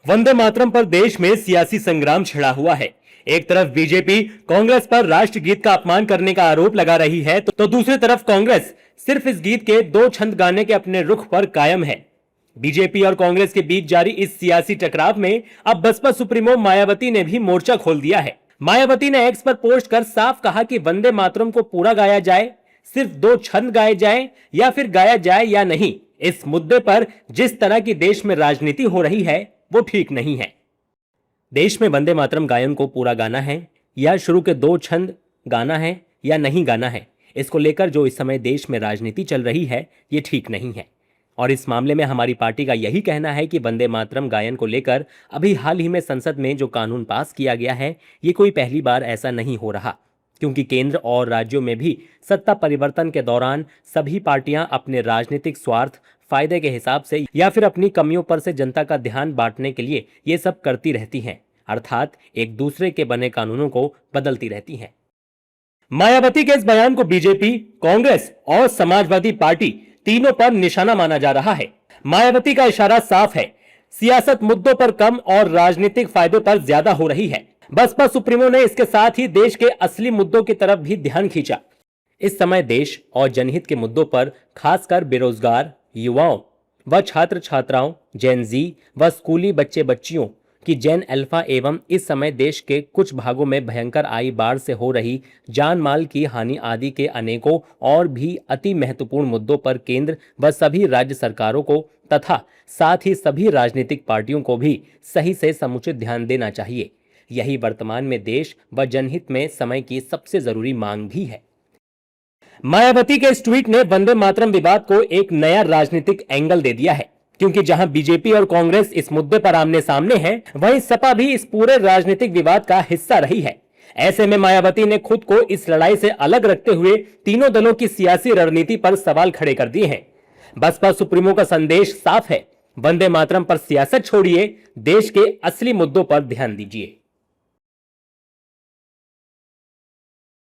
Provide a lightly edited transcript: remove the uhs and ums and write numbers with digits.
वंदे मातरम पर देश में सियासी संग्राम छिड़ा हुआ है। एक तरफ बीजेपी कांग्रेस पर राष्ट्रगीत का अपमान करने का आरोप लगा रही है, तो दूसरी तरफ कांग्रेस सिर्फ इस गीत के 2 छंद गाने के अपने रुख पर कायम है। बीजेपी और कांग्रेस के बीच जारी इस सियासी टकराव में अब बसपा सुप्रीमो मायावती ने भी मोर्चा खोल दिया है। मायावती ने एक्स पर पोस्ट कर साफ कहा कि वंदे मातरम को पूरा गाया जाए, सिर्फ 2 छंद गाए जाएं या फिर गाया जाए या नहीं। इस मुद्दे पर जिस तरह की देश में राजनीति हो रही है वो ठीक नहीं है। देश में वंदे मातरम गायन को पूरा गाना है या शुरू के 2 छंद गाना है या नहीं गाना है, इसको लेकर जो इस समय देश में राजनीति चल रही है ये ठीक नहीं है। और इस मामले में हमारी पार्टी का यही कहना है कि वंदे मातरम गायन को लेकर अभी हाल ही में संसद में जो कानून पास किया गया है ये कोई पहली बार ऐसा नहीं हो रहा, क्योंकि केंद्र और राज्यों में भी सत्ता परिवर्तन के दौरान सभी पार्टियां अपने राजनीतिक स्वार्थ, फायदे के हिसाब से या फिर अपनी कमियों पर से जनता का ध्यान बांटने के लिए ये सब करती रहती हैं, अर्थात एक दूसरे के बने कानूनों को बदलती रहती हैं। मायावती के इस बयान को बीजेपी, कांग्रेस और समाजवादी पार्टी तीनों पर निशाना माना जा रहा है। मायावती का इशारा साफ है, सियासत मुद्दों पर कम और राजनीतिक फायदे पर ज्यादा हो रही है। बसपा सुप्रीमो ने इसके साथ ही देश के असली मुद्दों की तरफ भी ध्यान खींचा। इस समय देश और जनहित के मुद्दों पर खासकर बेरोजगार युवाओं व छात्र छात्राओं, जेन जी व स्कूली बच्चे बच्चियों की जेन अल्फा एवं इस समय देश के कुछ भागों में भयंकर आई बाढ़ से हो रही जान माल की हानि आदि के अनेकों और भी अति महत्वपूर्ण मुद्दों पर केंद्र व सभी राज्य सरकारों को तथा साथ ही सभी राजनीतिक पार्टियों को भी सही से समुचित ध्यान देना चाहिए। यही वर्तमान में देश व जनहित में समय की सबसे जरूरी मांग भी है। मायावती के इस ट्वीट ने वंदे मातरम विवाद को एक नया राजनीतिक एंगल दे दिया है, क्योंकि जहां बीजेपी और कांग्रेस इस मुद्दे पर आमने सामने हैं, वहीं सपा भी इस पूरे राजनीतिक विवाद का हिस्सा रही है। ऐसे में मायावती ने खुद को इस लड़ाई से अलग रखते हुए तीनों दलों की सियासी रणनीति पर सवाल खड़े कर दिए हैं। बसपा सुप्रीमो का संदेश साफ है, वंदे मातरम पर सियासत छोड़िए, देश के असली मुद्दों पर ध्यान दीजिए।